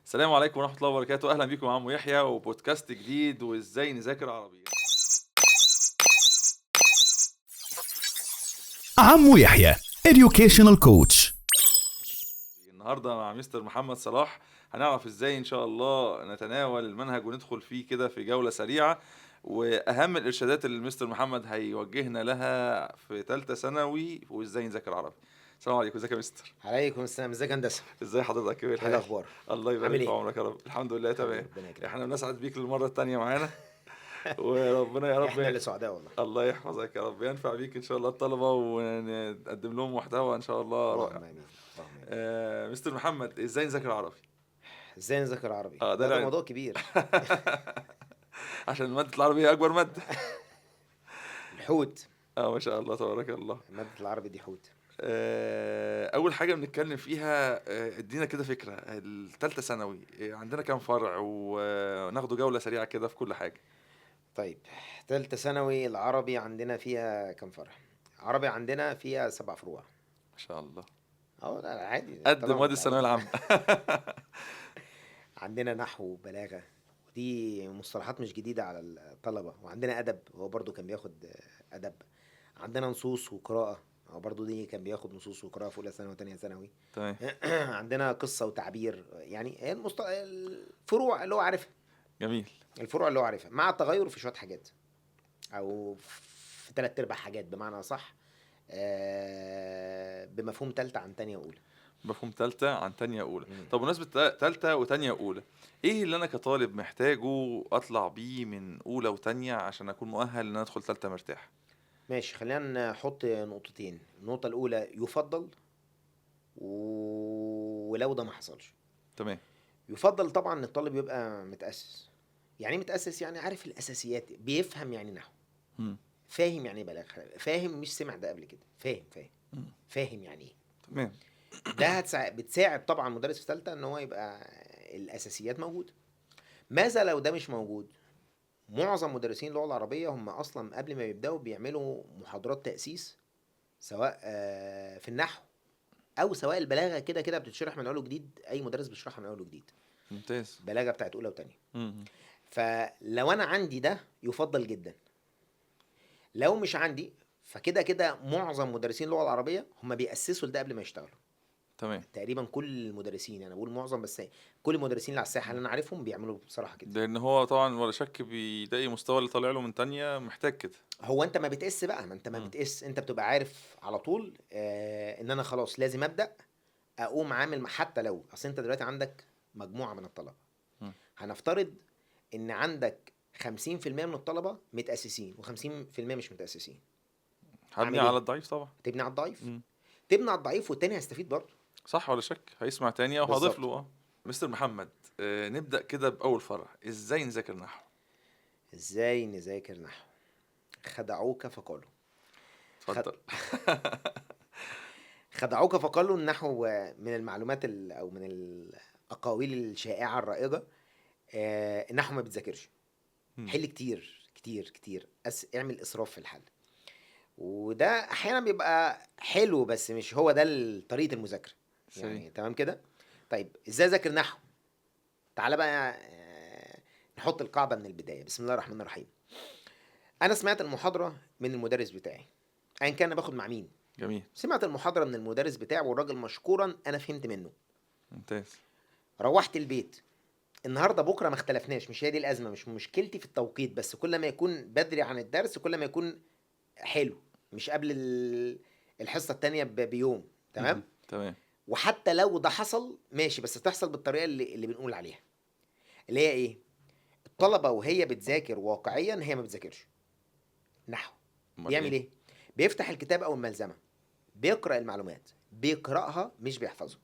السلام عليكم ورحمة الله وبركاته، أهلا بيكم يا عمو يحيى وبودكاست جديد وإزاي نذاكر عربي. عمو يحيى Educational Coach. النهارده مع مستر محمد صلاح هنعرف إزاي إن شاء الله نتناول المنهج وندخل فيه كده في جولة سريعة، وأهم الإرشادات اللي مستر محمد هيوجهنا لها في تالتة ثانوي وإزاي نذاكر عربي. السلام عليكم، ازيك يا مستر؟ عليكم السلام، ازيك يا هندسه؟ ازاي حضرتك؟ ايه ايه الحال؟ الاخبار؟ الله عامل يبارك في ايه؟ عمرك يا رب. الحمد لله حبيبي تمام. ربنا يكرمك. احنا بنسعد بيك للمرة التانية معانا وربنا يا احنا رب اللي سعداء والله. الله يحفظك يا رب، ينفع بيك ان شاء الله الطلبه ونقدم لهم محتوى ان شاء الله رائع. اللهم امين اللهم امين. مستر محمد، ازاي نذاكر عربي؟ ازاي نذاكر عربي؟ اه ده ده العلم. موضوع كبير. عشان ماده العربي هي اكبر ماده. الحوت. اه ما شاء الله تبارك الله. ماده العربي دي حوت. اول حاجه بنتكلم فيها، ادينا كده فكره الثالثه ثانوي، عندنا كام فرع وناخده جوله سريعه كده في كل حاجه. طيب، ثالثه ثانوي العربي عندنا فيها كم فرع؟ عربي عندنا فيها 7 فروع. ما شاء الله. اه لا عادي، قد طالما مواد الثانويه متعود. العامه. عندنا نحو وبلاغه، ودي مصطلحات مش جديده على الطلبه. وعندنا ادب، هو برضو كان بياخد ادب. عندنا نصوص وقراءه، هو برضو دي كان بياخد نصوص وقراءه في اولى ثانوي وثانيه ثانوي. تمام. عندنا قصة وتعبير، يعني هي الفروع اللي هو عارفها. جميل. الفروع اللي هو عارفها مع التغير في شوية حاجات، أو في 3/4 حاجات بمعنى صح. بمفهوم تالتة عن تانية وأولى. مفهوم تالتة عن تانية أولى. مم. طب بمناسبة تالتة وتانية وأولى، إيه اللي أنا كطالب محتاجه أطلع بيه من أولى وتانية عشان أكون مؤهل إن أنا أدخل تالتة مرتاح؟ ماشي، خلينا نحط نقطتين. النقطة الأولى يفضل، ولو ده ما حصلش تمام. يفضل طبعا ان الطالب يبقى متأسس. يعني إيه متأسس؟ يعني عارف الأساسيات، بيفهم يعني نحو، مم. فاهم يعني بلاغة، فاهم مش سمع ده قبل كده، فاهم مم. فاهم يعني ايه. تمام. ده بتساعد طبعا مدرس في ثالثه ان هو يبقى الاساسيات موجوده. ماذا لو ده مش موجود؟ معظم مدرسين اللغه العربيه هم اصلا قبل ما يبداوا بيعملوا محاضرات تاسيس، سواء في النحو او سواء البلاغه. كده كده بتتشرح من اول وجديد، اي مدرس بيشرحها من اول وجديد. ممتاز. بلاغه بتاعت اولى وثانيه. مم. فلو انا عندي ده يفضل جدا. لو مش عندي، فكده كده معظم مدرسين اللغه العربيه هم بيأسسوا لده قبل ما يشتغلوا. تمام. تقريبا كل المدرسين، انا بقول معظم بس كل المدرسين اللي على الساحه اللي انا عارفهم بيعملوا بصراحه كده. لأن هو طبعا ولا شك بيلاقي مستوى اللي طالع له من تانية محتاج كده. هو انت ما بتقيس بقى، ما انت ما مم. بتقيس، انت بتبقى عارف على طول ان انا خلاص لازم ابدا اقوم عامل حتى لو اصل انت دلوقتي عندك مجموعه من الطلبه. مم. هنفترض ان عندك 50% من الطلبه متاسسين و50% مش متاسسين. هبني اعمل على ايه؟ الضعيف طبعا. تبني على الضعيف. مم. تبني على الضعيف والتاني هيستفيد برضه. صح ولا شك، هيسمع تانية وهضيف بالظبط. له مستر محمد، نبدأ كده بأول فرع، إزاي نذاكر نحو؟ ازاي نذاكر نحو؟ خدعوك فقالوا. اتفضل. خدعوك فقالوا النحو من المعلومات او من الاقاويل الشائعه الرائجه. النحو ما بتذاكرش. مم. حل كتير كتير كتير، اعمل اسراف في الحل. وده احيانا بيبقى حلو، بس مش هو ده طريقه المذاكره. سليم. يعني تمام كده. طيب ازاي اذاكر نحو؟ تعالى بقى نحط القاعده من البدايه. بسم الله الرحمن الرحيم. انا سمعت المحاضره من المدرس بتاعي، ايا كان أنا باخد مع مين. جميل. سمعت المحاضره من المدرس بتاعي والراجل مشكورا انا فهمت منه. ممتاز. روحت البيت النهارده بكره ما اختلفناش، مش هي دي الازمه، مش مشكلتي في التوقيت، بس كل ما يكون بدري عن الدرس كل ما يكون حلو، مش قبل الحصه التانية بيوم. تمام. مم. تمام. وحتى لو ده حصل ماشي، بس تحصل بالطريقه اللي بنقول عليها، اللي هي ايه؟ الطلبه وهي بتذاكر واقعيا هي ما بتذاكرش نحو. أمال بيعمل إيه؟ ايه؟ بيفتح الكتاب او الملزمه، بيقرا المعلومات، بيقراها مش بيحفظها.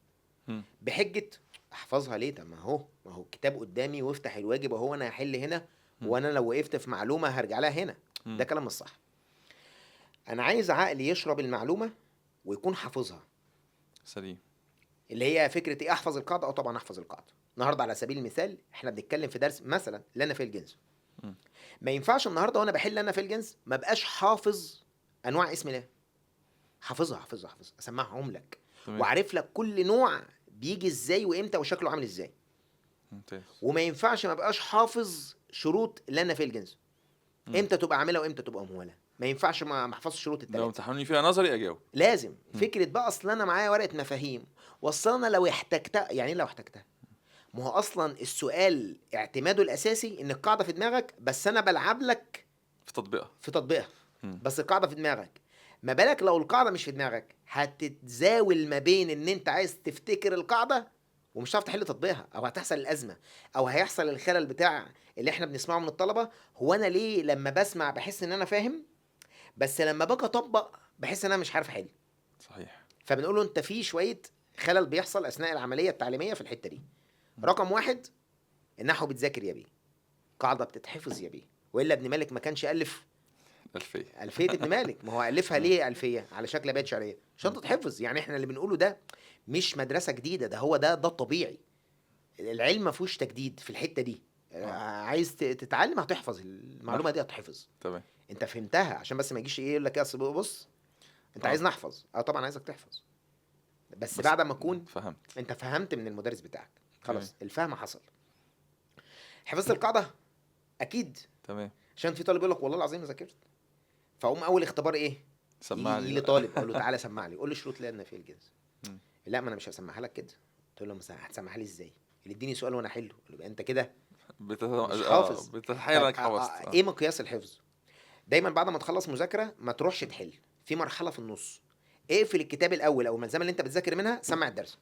مم. بحجه احفظها ليه؟ طب ما هو الكتاب قدامي وافتح الواجب اهو، انا هحل هنا، مم. وانا لو وقفت في معلومه هرجع لها هنا. مم. ده كلام مش صح. انا عايز عقلي يشرب المعلومه ويكون حافظها. سليم. اللي هي فكره ايه؟ احفظ القاعده. طبعا احفظ القاعده. النهارده على سبيل المثال احنا بنتكلم في درس مثلا لنا في الجنس. مم. ما ينفعش النهارده وانا بحل لنا في الجنس ما بقاش حافظ انواع اسم الله. حافظها اسمعهم لك، تمام. وعارف لك كل نوع بيجي ازاي وامتى وشكله عامل ازاي. ممتاز. وما ينفعش ما بقاش حافظ شروط لا نافيه الجنس. مم. امتى تبقى عاملها وامتى تبقى مهمله. ما ينفعش ما احفظش شروط لو الثلاثه. امتحنوني فيها نظري اجاوب. لازم مم. فكره بقى اصل انا معايا ورقه مفاهيم، واصل انا لو احتجتها، يعني إيه لو احتجتها؟ ما هو اصلا السؤال اعتماده الاساسي ان القاعده في دماغك، بس انا بلعب لك في تطبيقها. في تطبيقها. مم. بس القاعده في دماغك. ما بالك لو القاعده مش في دماغك، هتتزاول ما بين ان انت عايز تفتكر القاعده ومش هتعرف تحل تطبيقها، او هتحصل الازمه، او هيحصل الخلل بتاع اللي احنا بنسمعه من الطلبه. هو انا ليه لما بسمع بحس ان انا فاهم، بس لما باجي اطبق بحس ان انا مش عارف احل؟ صحيح. فبنقول له انت في شويه خلل بيحصل اثناء العمليه التعليميه في الحته دي. مم. رقم واحد، النحو بيتذاكر يا بيه، قاعده بتتحفظ يا بيه، والا ابن مالك ما كانش الف الفيه. ألفية ابن مالك. ما هو ألفها آه. ليه ألفية على شكل بيت شعرية؟ عشان مم. تتحفظ. يعني احنا اللي بنقوله ده مش مدرسة جديدة، ده هو ده الطبيعي. العلم ما فيهوش تجديد في الحتة دي. عايز تتعلم هتحفظ المعلومة دي، هتحفظ. تمام. انت فهمتها، عشان بس ما يجيش ايه يقول لك اصل بص انت اه عايز نحفظ. اه طبعا عايزك تحفظ، بس بس بعد ما تكون فهمت. انت فهمت من المدرس بتاعك. تمام. خلاص الفهم حصل. حفظت القاعدة اكيد. تمام. عشان في طالب يقول لك والله العظيم ما ذاكرت، فاقوم اول اختبار ايه؟ سمعني يجي لي بقى. طالب اقول له تعالى سمع لي، قول لي شروط لا في الجنس. مم. لا ما انا مش هسمعها لك كده. تقول له مثلا هتسمعها لي ازاي؟ اللي اديني سؤال وانا احله. اقول له يبقى انت كده مش حافظ. بتتحايل طيب انك حفظت. ايه مقياس الحفظ؟ دايما بعد ما تخلص مذاكره ما تروحش تحل، في مرحله في النص. اقفل الكتاب الاول او الملزمه اللي انت بتذاكر منها، سمع الدرس،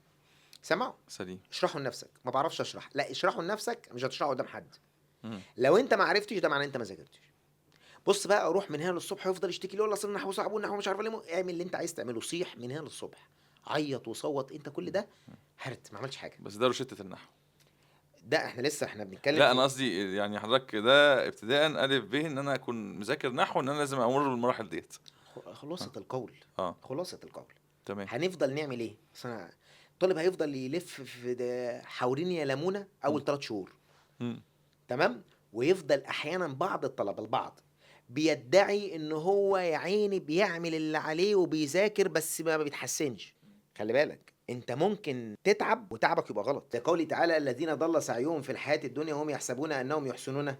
سمعه، سليم. اشرحه لنفسك. ما بعرفش اشرح، لا اشرحه لنفسك، مش هتشرحه قدام حد. مم. لو انت ما عرفتش ده معناه انت ما ذاكرتش. بص بقى، اروح من هنا للصبح يفضل يشتكي لي يقول اصل النحو صعب والنحو مش عارف ايه. اعمل اللي انت عايز تعمله، صيح من هنا للصبح، عيط وصوت، انت كل ده هرت، ما عملتش حاجه. بس ده روشتة النحو. ده احنا لسه بنتكلم لا في انا قصدي يعني حضرتك ده ابتداء الف ب ان انا اكون مذاكر نحو ان انا لازم امر بالمراحل ديت. خلاصه القول. اه خلاصه القول. تمام. هنفضل نعمل ايه؟ اصل الطالب هيفضل يلف في حوالين يا لمونه اول 3 شهور، مم. تمام. ويفضل احيانا بعض الطلبه البعض بيدعي ان هو يا عيني بيعمل اللي عليه وبيذاكر بس ما بيتحسنش. خلي بالك انت ممكن تتعب وتعبك يبقى غلط. ده قوله تعالى الذين ضل سعيهم في الحياه الدنيا وهم يحسبون انهم يحسنون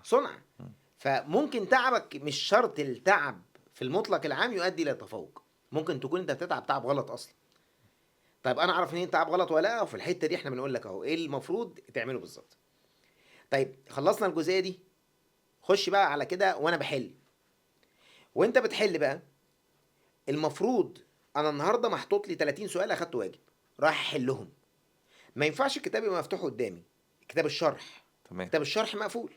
صنعا. مم. فممكن تعبك، مش شرط التعب في المطلق العام يؤدي الى التفوق. ممكن تكون انت بتتعب تعب غلط اصلا. طيب انا اعرف ان انت تعب غلط ولا لا؟ وفي الحته دي احنا بنقول لك اهو ايه المفروض تعمله بالظبط. طيب خلصنا الجزئيه دي، خش بقى على كده وانا بحل. وانت بتحل بقى المفروض انا النهارده محطوط لي 30 سؤال اخدت واجب رايح احلهم. ما ينفعش الكتاب يبقى مفتوح قدامي، كتاب الشرح، تمام. كتاب الشرح مقفول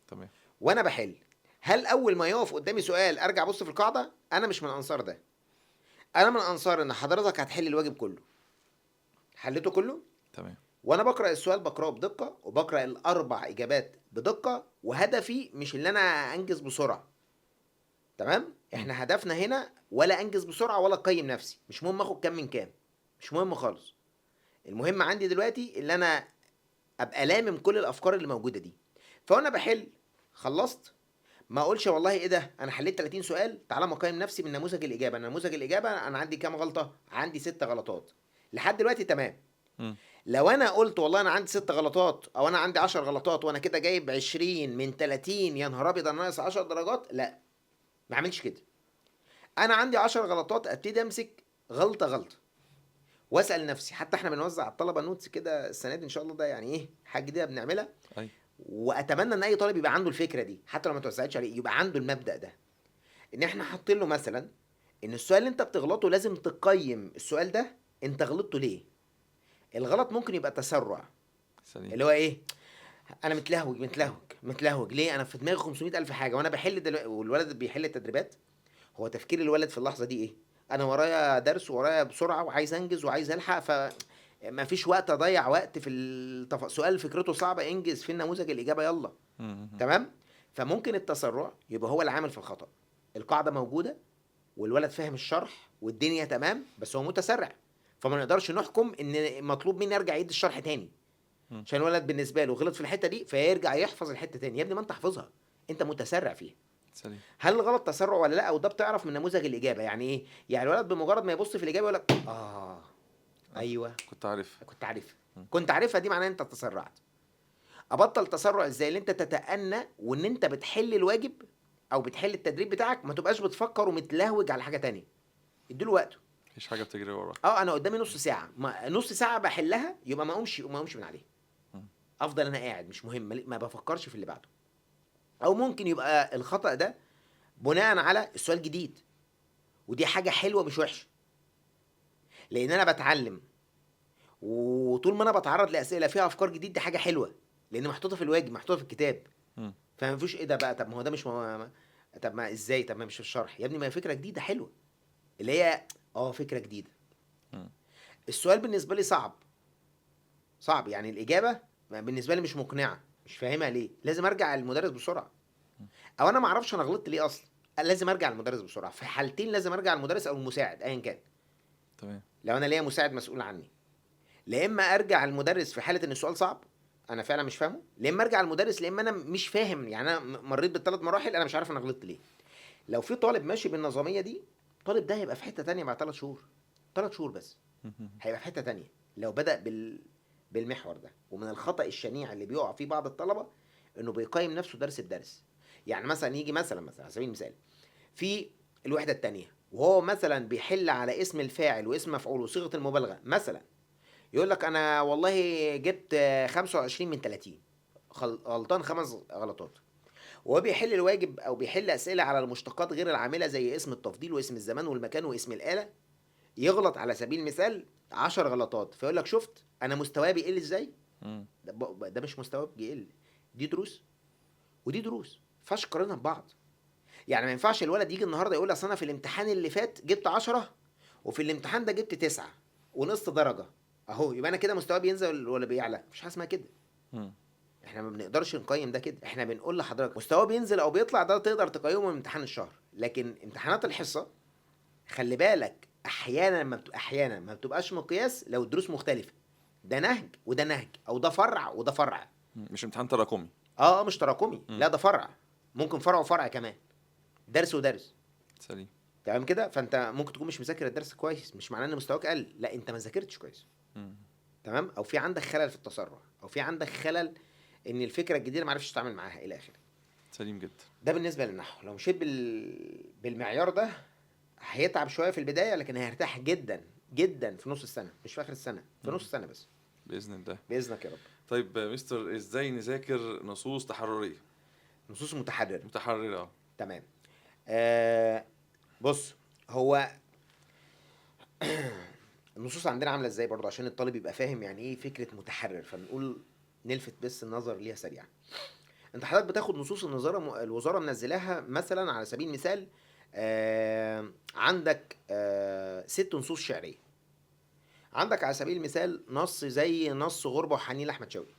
تمام. وانا بحل. هل اول ما يقف قدامي سؤال ارجع ابص في القاعده؟ انا مش من انصار ده. انا من انصار ان حضرتك هتحل الواجب كله، حليته كله، تمام. وانا بقرا السؤال بقراه بدقه، وبقرا الاربع اجابات بدقه، وهدفي مش ان انا انجز بسرعه. تمام. احنا هدفنا هنا ولا انجز بسرعه ولا اقيم نفسي، مش مهم اخد كام من كام، مش مهم خالص. المهم عندي دلوقتي اللي انا ابقى لامم كل الافكار اللي موجوده دي. فانا بحل خلصت، ما اقولش والله ايه ده انا حليت 30 سؤال تعالى ما اقيم نفسي من نموذج الاجابه. انا نموذج الاجابه انا عندي كام غلطه؟ عندي 6 غلطات لحد دلوقتي، تمام. مم. لو انا قلت والله انا عندي 6 غلطات او انا عندي 10 غلطات وانا كده جايب 20 من 30، يا نهار ابيض انا ناقص 10 درجات، لا ما اعملش كده. انا عندي 10 غلطات، ابتدي امسك غلطه غلطه واسال نفسي. حتى احنا بنوزع على الطلبه نوتس كده السنه دي ان شاء الله، ده يعني ايه حاجه جديده بنعملها. اي. واتمنى ان اي طالب يبقى عنده الفكره دي، حتى لو ما توزعتش عليه يبقى عنده المبدا ده. ان احنا حاطين له مثلا ان السؤال اللي انت بتغلطه لازم تقيم السؤال ده انت غلطته ليه. الغلط ممكن يبقى تسرع، سليم. اللي هو ايه، انا متلهوج ليه؟ انا في دماغي 500 الف حاجه وانا بحل والولد بيحل التدريبات. هو تفكير الولد في اللحظه دي ايه؟ انا ورايا درس ورايا بسرعه وعايز انجز وعايز الحق، ما فيش وقت اضيع وقت في سؤال فكرته صعبه انجز في النموذج الاجابه يلا. مم. تمام. فممكن التسرع يبقى هو العامل في الخطا. القاعده موجوده والولد فاهم الشرح والدنيا تمام، بس هو متسرع، فما نقدرش نحكم ان مطلوب مني ارجع اعيد الشرح تاني. مم. عشان الولد بالنسبه له غلط في الحته دي فيرجع يحفظ الحته تاني. يا ابني ما انت حافظها، انت متسرع فيها. سليم. هل الغلط تسرع ولا لا؟ وده بتعرف من نموذج الاجابه. يعني ايه؟ يعني الولد بمجرد ما يبص في الاجابه يقول لك ايوه كنت عارف. كنت عارفها. مم. كنت عارفها دي معناها انت تسرعت. ابطل تسرع ازاي؟ اللي انت تتأنى وان انت بتحل الواجب او بتحل التدريب بتاعك، ما تبقاش بتفكر ومتلهوج على حاجه تانية. اديله وقته. مفيش حاجه بتجري ورا. انا قدامي نص ساعه، نص ساعه بحلها، يبقى ما اقومش من عليها. مم. افضل انا قاعد مش مهم، ما بفكرش في اللي بعده. او ممكن يبقى الخطأ ده بناء على السؤال جديد، ودي حاجه حلوه مش وحشه، لان انا بتعلم. وطول ما انا بتعرض لاسئله فيها افكار جديد، دي حاجه حلوه، لان محطوطه في الواجب، محطوطه في الكتاب. مم. فما فيش ايه ده بقى، طب ما هو ده مش طب ما ازاي، طب ما مش في الشرح يا ابني، ما هي فكره جديده حلوه، اللي هي فكره جديده. مم. السؤال بالنسبه لي صعب، يعني الاجابه بالنسبه لي مش مقنعه، مش فاهمها ليه، لازم ارجع للمدرس بسرعه. او انا ما اعرفش انا غلطت ليه اصلا، لازم ارجع للمدرس بسرعه. في حالتين لازم ارجع للمدرس او المساعد ايا كان، تمام. لو انا ليا مساعد مسؤول عني. لا اما ارجع للمدرس في حاله ان السؤال صعب انا فعلا مش فاهمه، لا اما ارجع للمدرس لا اما انا مش فاهم، يعني انا مريت بالثلاث مراحل، انا مش عارف انا غلطت ليه. لو في طالب ماشي بالنظاميه دي، الطالب ده هيبقى في حته تانية بعد 3 شهور، 3 شهور بس مم. هيبقى في حته تانية. لو بدأ بالمحور ده. ومن الخطأ الشنيع اللي بيقع فيه بعض الطلبه انه بيقيم نفسه درس بدرس. يعني مثلا يجي مثلا على سبيل المثال في الوحده الثانيه، وهو مثلا بيحل على اسم الفاعل واسم مفعول وصيغه المبالغه مثلا، يقول لك انا والله جبت 25 من 30، غلطان 5 غلطات. وهو بيحل الواجب او بيحل اسئله على المشتقات غير العامله زي اسم التفضيل واسم الزمان والمكان واسم الاله، يغلط على سبيل المثال 10 غلطات، فيقول لك شفت انا مستواي بيقل ازاي. مم. ده مش مستواه بيقل، دي دروس ودي دروس، ما ينفعش تقارنها ببعض. يعني ما ينفعش الولد يجي النهارده يقول اصل انا في الامتحان اللي فات جبت 10 وفي الامتحان ده جبت 9 ونقصت درجه، اهو يبقى انا كده مستواي بينزل ولا بيعلى؟ مش حاجه اسمها كده. مم. احنا ما بنقدرش نقيم ده كده، احنا بنقول لحضرتك مستواه بينزل او بيطلع ده تقدر تقيمه من امتحان الشهر، لكن امتحانات الحصه خلي بالك احيانا ما بتبقاش مقياس لو الدروس مختلفه، ده نهج وده نهج، او ده فرع وده فرع. مش امتحان تراكمي. مش تراكمي، مم. لا ده فرع، ممكن فرع وفرع كمان، درس ودرس. سليم. تمام كده، فانت ممكن تكون مش مذاكر الدرس كويس، مش معناه ان مستواك قل، لا انت ما ذاكرتش كويس. مم. تمام، او في عندك خلل في التسرع، او في عندك خلل ان الفكره الجديده ما عرفتش تتعامل معاها الى اخره. سليم جدا. ده بالنسبه للنحو. لو مشيت بالمعيار ده هيتعب شويه في البدايه، لكن هيرتاح جدا جدا في نص السنه، مش في اخر السنه، في نص السنه بس. باذن الله. باذنك يا رب. طيب مستر، ازاي نذاكر نصوص تحرريه نصوص متحرره. متحرره؟ تمام. بص، هو النصوص عندنا عامله ازاي برضه عشان الطالب يبقى فاهم يعني ايه فكره متحرر، فنقول نلفت بس النظر ليها سريعا. انت حضرتك بتاخد نصوص الوزاره منزلاها مثلا على سبيل المثال، عندك 6 نصوص شعريه. عندك على سبيل المثال نص زي نص غربه وحنين لاحمد شوقي،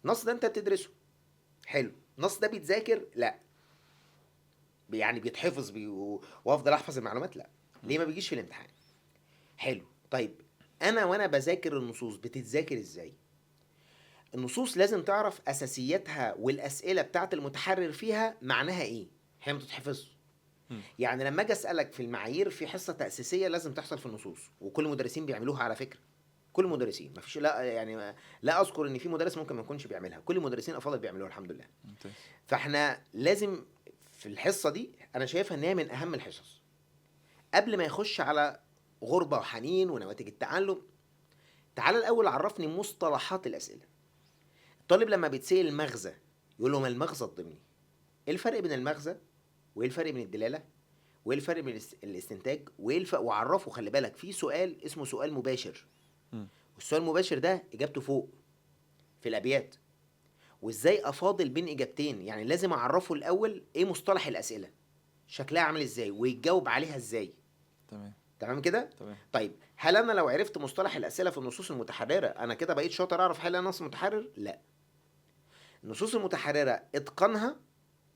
النص ده انت بتدرسه حلو، النص ده بيتذاكر؟ لا. يعني بيتحفظ وافضل احفظ المعلومات؟ لا. ليه؟ ما بيجيش في الامتحان. حلو. طيب وانا بذاكر النصوص بتتذاكر ازاي؟ النصوص لازم تعرف اساسياتها والاسئله بتاعت المتحرر فيها معناها ايه، هي ما تتحفظش. يعني لما اجي اسالك في المعايير، في حصه تاسيسيه لازم تحصل في النصوص، وكل المدرسين بيعملوها على فكره، كل المدرسين، ما فيش، لا يعني لا اذكر ان في مدرس ممكن ما يكونش بيعملها، كل المدرسين افاضل بيعملوها الحمد لله. ممتاز. فاحنا لازم في الحصه دي، انا شايفها ان هي من اهم الحصص، قبل ما يخش على غربه وحنين ونواتج التعلم. تعال الاول عرفني مصطلحات الاسئله. الطالب لما بيتسال المغزى يقول له ما المغزى الضمني، ايه الفرق بين المغزى وايه الفرق بين الدلاله وايه الفرق بين الاستنتاج وايه وعرفه. خلي بالك في سؤال اسمه سؤال مباشر، والسؤال المباشر ده اجابته فوق في الابيات، وازاي افاضل بين اجابتين، يعني لازم اعرفه الاول ايه مصطلح الاسئله، شكلها عامل ازاي ويتجاوب عليها ازاي. تمام كده. تمام. طيب هل انا لو عرفت مصطلح الاسئله في النصوص المتحرره انا كده بقيت شاطر اعرف حل نص متحرر؟ لا. النصوص المتحرره اتقانها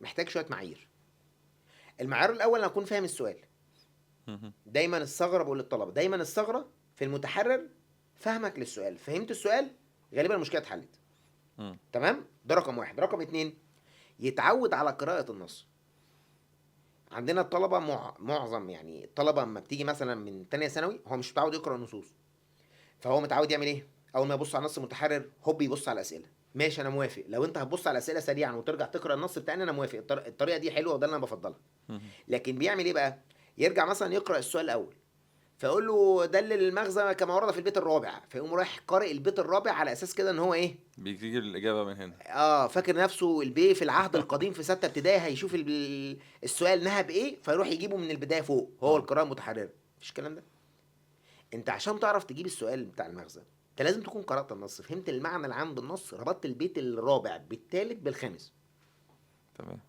محتاج شويه معايير. المعيار الاول انا اكون فاهم السؤال. دايما الثغره بقول للطلبه، دايما الثغره في المتحرر فهمك للسؤال، فهمت السؤال غالبا المشكله اتحلت. تمام، ده رقم واحد. رقم 2 يتعود على قراءه النص. عندنا الطلبه معظم يعني الطلبه لما بتيجي مثلا من تانية ثانوي هو مش متعود يقرا النصوص، فهو متعود يعمل ايه؟ اول ما يبص على النص المتحرر هوب يبص على الاسئله، ماشي انا موافق، لو انت هتبص على اسئله سريعا وترجع تقرا النص بتاعنا انا موافق، الطريقه دي حلوه وده اللي انا بفضلها. مم. لكن بيعمل ايه بقى؟ يرجع مثلا يقرا السؤال الاول، فيقول له دلل المغزى كما ورد في البيت الرابع، فيقوم رايح قارئ البيت الرابع على اساس كده ان هو ايه، بيجي الاجابه من هنا. فاكر نفسه البيه في العهد القديم في سته ابتدائي هيشوف السؤال نهى بايه فيروح يجيبه من البدايه فوق، هو القراءه المتحرره. مفيش الكلام ده. انت عشان تعرف تجيب السؤال بتاع المغزى انت لازم تكون قرات النص، فهمت المعنى العام بالنص، ربطت البيت الرابع بالثالث بالخامس. تمام.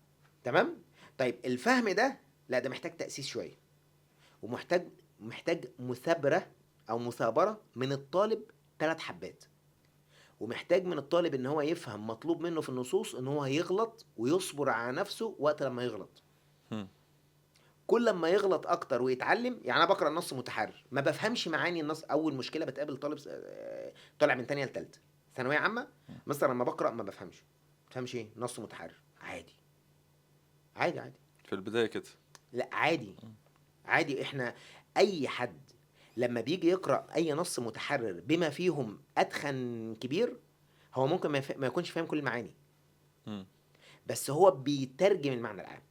تمام. طيب الفهم ده لا ده محتاج تاسيس شويه، محتاج مثابره او مثابره من الطالب 3 حبات، ومحتاج من الطالب ان هو يفهم مطلوب منه في النصوص ان هو هيغلط ويصبر على نفسه وقت لما يغلط. مم. كل ما يغلط اكتر ويتعلم، يعني انا بقرا النص متحرر ما بفهمش معاني النص. اول مشكله بتقابل طالب طالع من تانية لتالتة ثانويه عامه، مثلا لما بقرا ما بفهمش ايه نص متحرر، عادي عادي. في البدايه كده. لا عادي عادي. احنا اي حد لما بيجي يقرا اي نص متحرر بما فيهم ادخن كبير، هو ممكن ما يكونش فاهم كل المعاني، مم. بس هو بيترجم المعنى العام.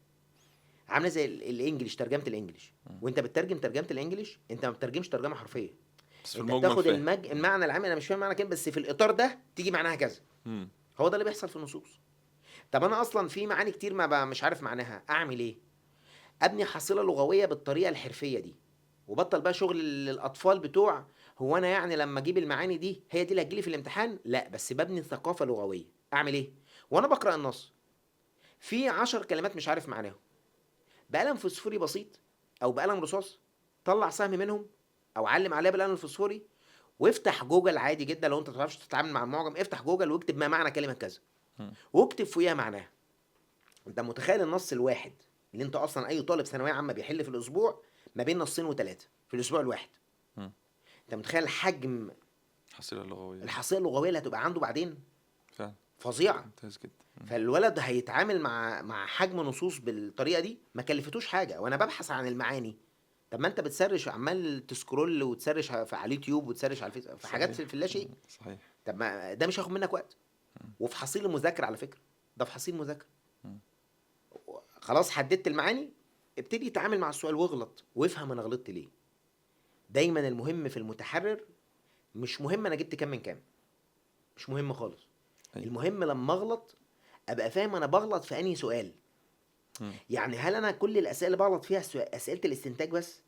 عامله زي الانجليش، ترجمه الانجليش، وانت بتترجم ترجمه الانجليش انت ما بتترجمش ترجمه حرفيه، بس في انت المجمل بتاخد فاهم. المعنى العام، انا مش فاهم معنى كده بس في الاطار ده تيجي معناها كذا. مم. هو ده اللي بيحصل في النصوص. طب انا اصلا في معاني كتير ما بقى مش عارف معناها، اعمل ايه؟ ابني حصيله لغويه بالطريقه الحرفيه دي، وبطل بقى شغل الاطفال بتوع هو انا يعني لما اجيب المعاني دي هي دي اللي هتجيلي في الامتحان، لا بس ببني ثقافه لغويه. اعمل ايه وانا بقرا النص؟ في 10 كلمات مش عارف معناهم، بقلم فوسفوري بسيط او بقلم رصاص طلع سهم منهم، او علم عليها بالقلم الفوسفوري، وافتح جوجل عادي جدا لو انت ما تعرفش تتعامل مع المعجم، افتح جوجل واكتب ما معنى كلمه كذا مم. واكتب فوقيها معناها. انت متخيل النص الواحد اللي انت اصلا اي طالب ثانويه عامه بيحل في الاسبوع ما بين نصين وثلاثه في الاسبوع الواحد؟ مم. انت متخيل حجم حصيله لغويه. الحصيله اللغويه اللي هتبقى عنده بعدين؟ فعلا. فظيعه. ممتاز جدا. مم. فالولد هيتعامل مع حجم نصوص بالطريقه دي ما كلفتوش حاجه، وانا ببحث عن المعاني. طب ما انت بتسرش عمال تسكرول وتسرش على اليوتيوب وتسرش على الفيس في حاجات صحيح. في اللاشيء. صحيح. طب ما ده مش هياخد منك وقت، وفي حصيل المذاكره على فكره، ده في حصيل مذاكره. مم. خلاص حددت المعاني، ابتدي يتعامل مع السؤال واغلط وافهم انا غلطت ليه. دايما المهم في المتحرر مش مهم انا جبت كام من كام، مش مهم خالص. أيوة. المهم لما اغلط ابقى فاهم انا بغلط في انهي سؤال. مم. يعني هل انا كل الاسئله اللي بغلط فيها اسئله الاستنتاج بس،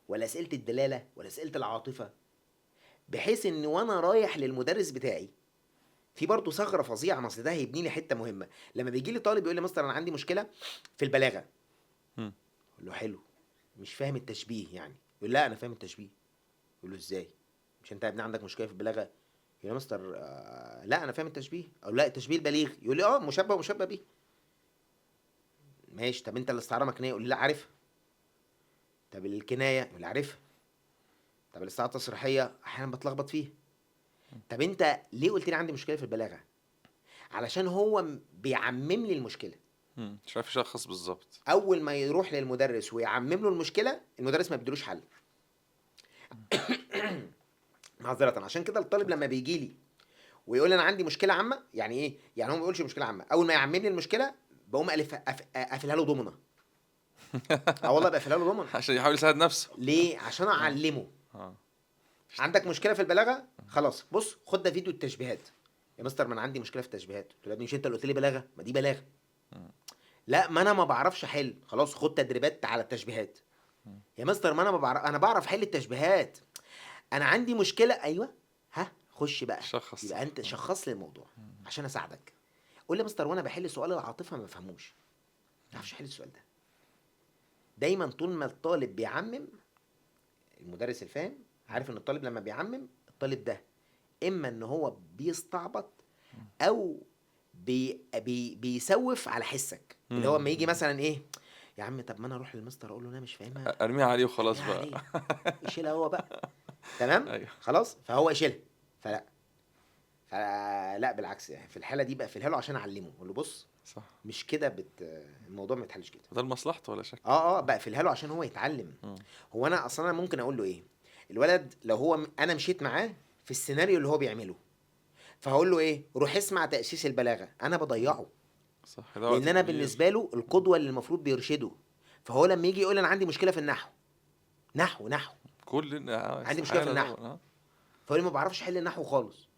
ولا اسئله الدلاله، ولا اسئله العاطفه؟ بحيث ان وانا رايح للمدرس بتاعي في برضه ثغره فظيعه، ما اصل ده هيبني لي حته مهمه. لما بيجي لي طالب يقول لي مستر انا عندي مشكله في البلاغه، مم. اقول له حلو، مش فاهم التشبيه يعني؟ يقول لا انا فاهم التشبيه. يقول له ازاي؟ مش انت يا ابني عندك مشكله في البلاغه؟ يقول لي يا مستر لا انا فاهم التشبيه. او لا التشبيه البليغ. يقول لي مشبه ومشبه به. ماشي. طب انت الاستعاره مكنيه؟ يقول لي لا عارفها. طب الكنايه؟ يقول لي عارفها. طب الاستعاره التصريحيه احيانا بتلخبط فيها. طب انت ليه قلت لي عندي مشكله في البلاغه؟ علشان هو بيعمم لي المشكله. مم. مش عارف يشخص بالظبط. اول ما يروح للمدرس ويعمم له المشكله المدرس ما بيدلوش حل. معذره. عشان كده الطالب لما بيجي لي ويقول لي انا عندي مشكله عامه، يعني ايه؟ يعني هو ما بيقولش مشكله عامه، اول ما يعمم لي المشكله بقوم قافلها له ضمنه. والله بقفلها له ضمنه. عشان يحاول يساعد نفسه. ليه؟ عشان اعلمه. اه. عندك مشكله في البلاغه؟ خلاص بص خد ده فيديو التشبيهات. يا مستر ما انا عندي مشكله في التشبيهات. قلت له يا ابني مش انت اللي قلت لي بلاغه؟ ما دي بلاغه. لا ما انا ما بعرفش احل. خلاص خد تدريبات على التشبيهات. يا مستر ما انا ما بعرف، انا بعرف احل التشبيهات، انا عندي مشكله. ايوه ها خش بقى شخص. يبقى انت شخص لي الموضوع عشان اساعدك. قول لي يا مستر وانا بحل سؤال العاطفه ما بفهموش، ما اعرفش احل السؤال ده. دايما طول ما الطالب بيعمم، المدرس الفاهم عارف ان الطالب لما بيعمم الطالب ده اما ان هو بيستعبط او بيسوف على حسك، اللي هو اما يجي مثلا ايه يا عم طب ما انا اروح للمستر اقول له انا مش فاهمها، ارميها عليه وخلاص ارميها بقى. عليه. يشيلها هو بقى. تمام. ايوه. خلاص فهو يشيلها. فلا بالعكس، يعني في الحاله دي بقى في له عشان اعلمه، اقول له بص صح. مش كده الموضوع ما يتحلش كده. ده لمصلحته ولا شك. بقى في له عشان هو يتعلم. مم. هو انا اصلا ممكن اقول له ايه؟ الولد لو هو انا مشيت معاه في السيناريو اللي هو بيعمله، فهقول له ايه؟ روح اسمع تاسيس البلاغه. انا بضيعه، صح، ده وقت لان انا كبير. بالنسبه له القدوه اللي المفروض بيرشده. فهو لما يجي يقول انا عندي مشكله في النحو، نحو كل عندي مشكله في استحالة النحو، طبعا. فهو ما بعرفش احل النحو خالص.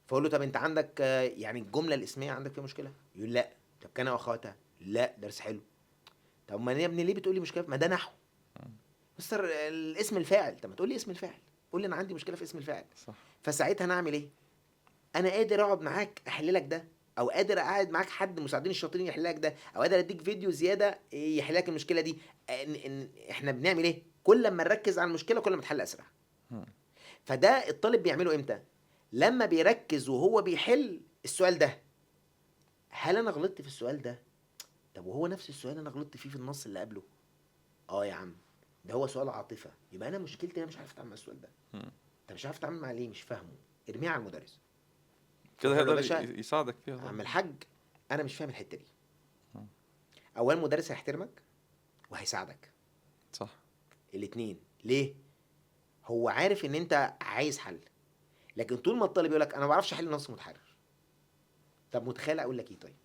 فاقول له طب انت عندك يعني الجمله الاسميه عندك فيها مشكله؟ يقول لا. طب كان واخواتها؟ لا، درس حلو. طب ما يا ابني ليه بتقول لي مشكله؟ ما ده نحو مستر. الاسم الفاعل، طب ما تقول لي اسم الفاعل، قول لي انا عندي مشكله في اسم الفاعل. صح. فساعتها انا اعمل ايه؟ انا قادر اقعد معاك احل لك ده، او قادر اقعد معاك حد مساعدين الشاطرين يحل لك ده، او قادر اديك فيديو زياده يحل لك المشكله دي. إن احنا بنعمل ايه؟ كل ما نركز على المشكله كل ما تحل اسرع. مم. فده الطالب بيعمله امتى؟ لما بيركز وهو بيحل السؤال ده، هل انا غلطت في السؤال ده؟ طب وهو نفس السؤال انا غلطت فيه في النص اللي قبله؟ اه يا عم، ده هو سؤال عاطفه، يبقى انا مشكلتي انا مش عارف اتعامل مع السؤال ده. مم. انت مش عارف تتعامل معاه ليه؟ مش فاهمه، ارميه على المدرس. كده روح له يا هيقدر باشا، يساعدك فيها عم طبعا. الحاج انا مش فاهم الحته دي. مم. اولا المدرس هيحترمك وهيساعدك، صح. الاتنين. ليه؟ هو عارف ان انت عايز حل. لكن طول ما الطالب يقول لك انا ما بعرفش احل نص متحرر، طب متخيل اقول لك ايه؟ طيب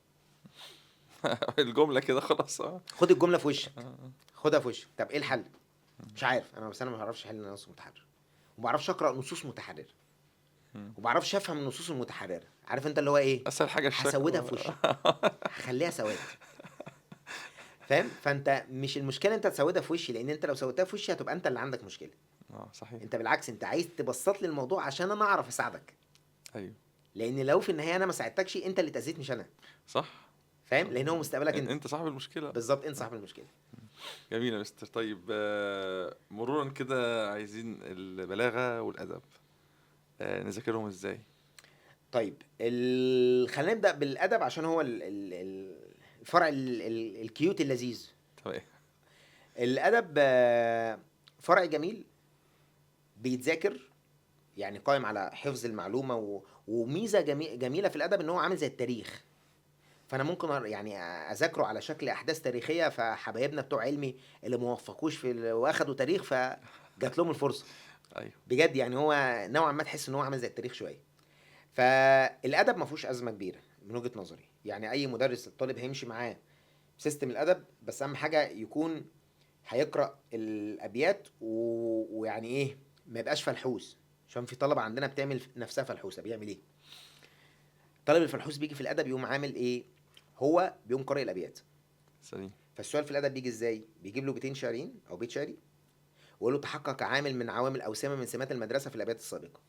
الجملة كده خلاص. خد الجمله في وشك، آه. خدها في وشك. طب ايه الحل؟ مش عارف انا، بس انا ما بعرفش احل نص متحرر، وما بعرفش اقرا نصوص متحرره، مم. وما بعرفش افهم النصوص المتحرره. عارف انت اللي هو ايه؟ اسهل حاجة الشكل. هسودها في وشك، هخليها سواد. فاهم؟ فانت مش المشكله انت تسودها في وشي، لان انت لو سودتها في وشي هتبقى انت اللي عندك مشكله. صحيح. انت بالعكس انت عايز تبسط لي الموضوع عشان انا اعرف اساعدك. ايوه. لان لو في النهايه انا ما ساعدتكش انت اللي اتاذيت مش انا. صح. فاهم؟ لان هو مستقبلك انت. انت صاحب المشكلة. بالظبط، انت صاحب المشكله. جميل يا مستر. طيب مرورا كده، عايزين البلاغة والأدب نذاكرهم ازاي؟ طيب خلينا نبدا بالادب عشان هو الفرع الكيوت اللذيذ. تمام. الادب فرع جميل بيتذاكر، يعني قائم على حفظ المعلومه وميزه جميله في الادب ان هو عامل زي التاريخ. فانا ممكن يعني اذاكره على شكل احداث تاريخيه، فحبايبنا بتوع علمي اللي موفقوش واخدوا تاريخ فجات لهم الفرصه. ايوه. بجد يعني هو نوعا ما تحس ان هو عامل زي التاريخ شويه. فالادب ما فيهوش ازمه كبيره من وجهه نظري. يعني اي مدرس الطالب هيمشي معاه سيستم الادب، بس اهم حاجه يكون هيقرا الابيات ويعني ايه، ما يبقاش فلحوس. عشان في طلبه عندنا بتعمل نفسها فلحوسه. بيعمل ايه الطالب الفلحوس؟ بيجي في الادب يقوم عامل ايه؟ هو بيقوم قارئ الابيات. سليم. فالسؤال في الادب بيجي ازاي؟ بيجيب له بيتين شعرين او بيت شعري، ويقول له تحقق عامل من عوامل او سمه من سمات المدرسه في الابيات السابقه،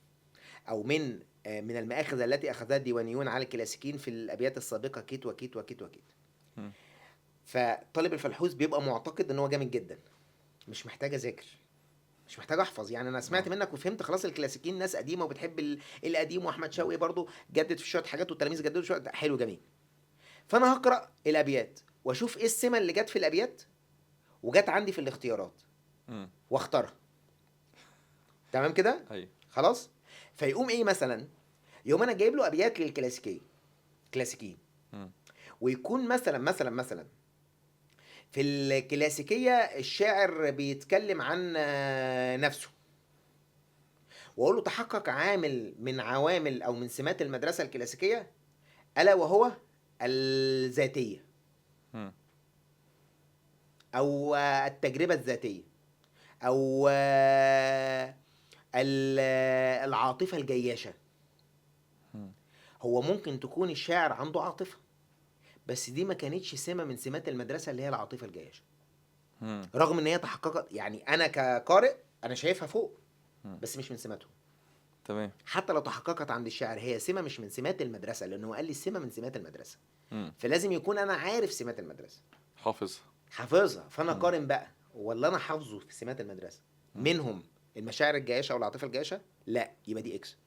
او من المآخذ التي اخذها الديوانيون على الكلاسيكيين في الابيات السابقه كيت وكيت وكيت وكيت. مم. فطالب الفلحوس بيبقى معتقد ان هو جامد جدا، مش محتاج اذاكر، مش محتاج احفظ. يعني انا سمعت منك وفهمت خلاص الكلاسيكيين ناس قديمه وبتحب القديم، واحمد شوقي برضو جدد في شويه حاجات والتلاميذ جددوا شويه، حلو جميل. فانا هقرا الابيات واشوف ايه السمه اللي جت في الابيات وجت عندي في الاختيارات مم. واختارها. تمام كده؟ ايوه. خلاص. فيقوم ايه مثلا؟ يقوم انا جايب له ابيات كلاسيكيين، مم. ويكون مثلا في الكلاسيكيه الشاعر بيتكلم عن نفسه، واقول له تحقق عامل من عوامل او من سمات المدرسه الكلاسيكيه، الا وهو الذاتيه مم. او التجربه الذاتيه او العاطفه الجياشه. مم. هو ممكن تكون الشاعر عنده عاطفه، بس دي ما كانتش سمه من سمات المدرسه اللي هي العاطفه الجياشه، مم. رغم ان هي تحققت. يعني انا كقارئ انا شايفها فوق، مم. بس مش من سماتهم. تمام. حتى لو تحققت عند الشاعر هي سمه مش من سمات المدرسه، لانه قال لي السمه من سمات المدرسه. مم. فلازم يكون انا عارف سمات المدرسه، حافظ. حافظها. فانا مم. قارن بقى، ولا انا حافظه في سمات المدرسه مم. منهم المشاعر الجياشه او العاطفه الجياشه؟ لا، يبقى دي اكس.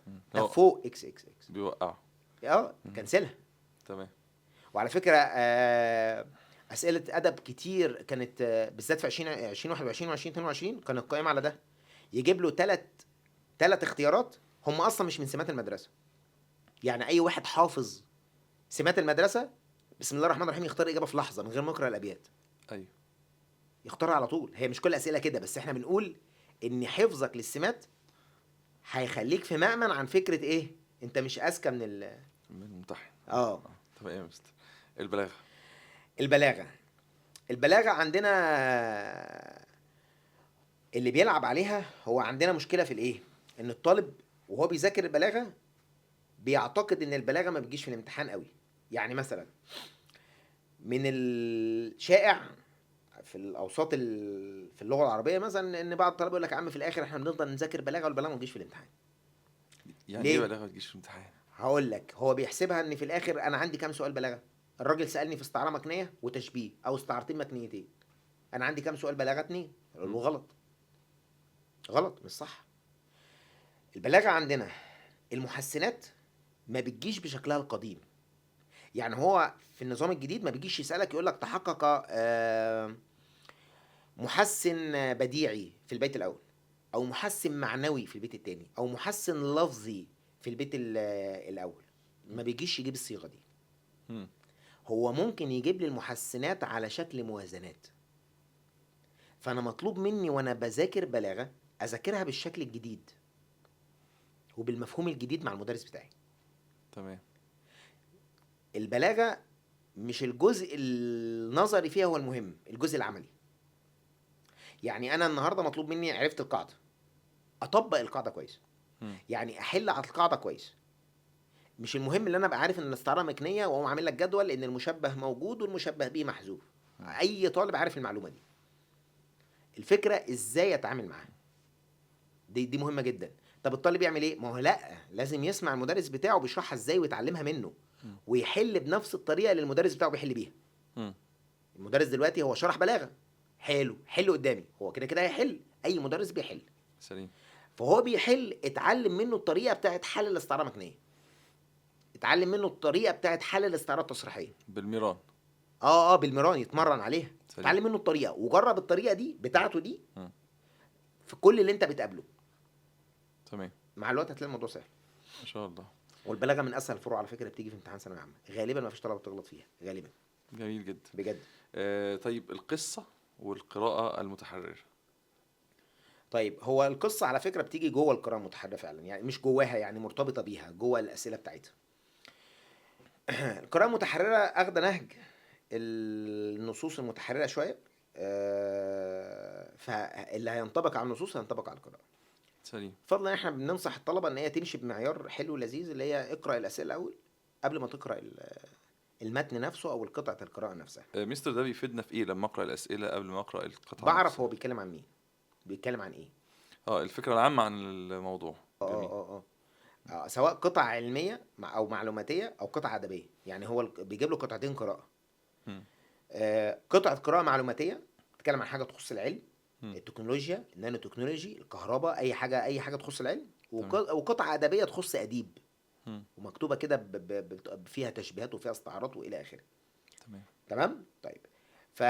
مم. طب هو فوق اكس اكس اكس، بيوقعه. كنسلها. تمام. وعلى فكره اسئله ادب كتير كانت بالذات في 2021 و2022 كانت قائمه على ده. يجيب له ثلاث اختيارات هم اصلا مش من سمات المدرسه. يعني اي واحد حافظ سمات المدرسه بسم الله الرحمن الرحيم يختار اجابه في لحظه من غير ما يقرا الابيات، ايوه. يختارها على طول. هي مش كل الاسئله كده، بس احنا بنقول ان حفظك للسمات هيخليك في مأمن عن فكره ايه انت مش اذكى من من الممتحن. اه تمام يا مستر. البلاغه. البلاغه عندنا اللي بيلعب عليها، هو عندنا مشكله في الايه، ان الطالب وهو بيذاكر البلاغه بيعتقد ان البلاغه ما بتجيش في الامتحان قوي. يعني مثلا من الشائع في الاوساط في اللغه العربيه مثلا ان بعض الطلبه يقول لك يا عم في الاخر احنا بنفضل نذاكر بلاغه والبلاغه ما تجيش في الامتحان. يعني ايه ليه؟ بلاغه ما تجيش في الامتحان؟ هقول لك، هو بيحسبها ان في الاخر انا عندي كام سؤال بلاغه. الراجل سالني في استعاره مكنيه وتشبيه او استعارتين مكنيتين، انا عندي كام سؤال بلاغه؟ 2. اقول له غلط، غلط مش صح. البلاغه عندنا المحسنات ما بتجيش بشكلها القديم. يعني هو في النظام الجديد ما بيجيش يسالك يقول لك تحقق محسن بديعي في البيت الاول، او محسن معنوي في البيت الثاني، او محسن لفظي في البيت الاول. ما بيجيش يجيب الصيغه دي. مم. هو ممكن يجيب لي المحسنات على شكل موازنات. فانا مطلوب مني وانا بذاكر بلاغه اذاكرها بالشكل الجديد وبالمفهوم الجديد مع المدرس بتاعي. تمام. البلاغه مش الجزء النظري فيها هو المهم، الجزء العملي. يعني انا النهارده مطلوب مني عرفت القاعده، اطبق القاعده كويس، مم. يعني احل على القاعده كويس. مش المهم ان انا ابقى عارف ان الاستعاره مكنيه واقوم عامل لك جدول ان المشبه موجود والمشبه به محذوف. اي طالب عارف المعلومه دي. الفكره ازاي اتعامل معاها، دي مهمه جدا. طب الطالب يعمل ايه؟ ما هو لا، لازم يسمع المدرس بتاعه بيشرحها ازاي ويتعلمها منه، ويحل بنفس الطريقه اللي المدرس بتاعه بيحل بيها. مم. المدرس دلوقتي هو شرح بلاغه، حلو قدامي، هو كده كده هيحل، اي مدرس بيحل. سليم. فهو بيحل، اتعلم منه الطريقه بتاعت حل الاستعاره المكنيه، اتعلم منه الطريقه بتاعت حل الاستعاره التصريحيه. بالميران. بالمران يتمرن عليها. سليم. اتعلم منه الطريقه وجرب الطريقه دي بتاعته دي مم. في كل اللي انت بتقابله. تمام. مع الوقت هتلاقي الموضوع سهل. ما شاء الله. والبلاغه من اسهل الفروع على فكره، بتيجي في امتحان ثانويه عامه غالبا ما فيش طلبه بتغلط فيها غالبا. جميل جدا. بجد. طيب القصه والقراءه المتحرره. طيب هو القصه على فكره بتيجي جوه القراءه المتحرره فعلا، يعني مش جواها، يعني مرتبطه بيها جوه الاسئله بتاعتها. القراءه المتحرره اخده نهج النصوص المتحرره شويه، فاللي هينطبق على النصوص هينطبق على القراءه. سليم. فضلا احنا بننصح الطلبه ان هي تمشي بمعيار حلو لذيذ، اللي هي اقرا الاسئله الاول قبل ما تقرا المتن نفسه او قطعه القراءه نفسها. مستر ده بيفيدنا في ايه لما اقرا الاسئله قبل ما اقرا القطعه بعرف نفسها؟ هو بيتكلم عن مين، بيتكلم عن ايه. الفكره العامه عن الموضوع. جميل. سواء قطع علميه او معلوماتيه او قطع ادبيه. يعني هو بيجيب له قطعتين قراءه. مم. قطعه قراءه معلوماتيه بتتكلم عن حاجه تخص العلم، مم. التكنولوجيا، النانو تكنولوجي، الكهرباء، اي حاجه تخص العلم. تمام. وقطعه ادبيه تخص اديب، مم. ومكتوبه كده فيها تشبيهات وفيها استعارات والى اخره. تمام. تمام. طيب ف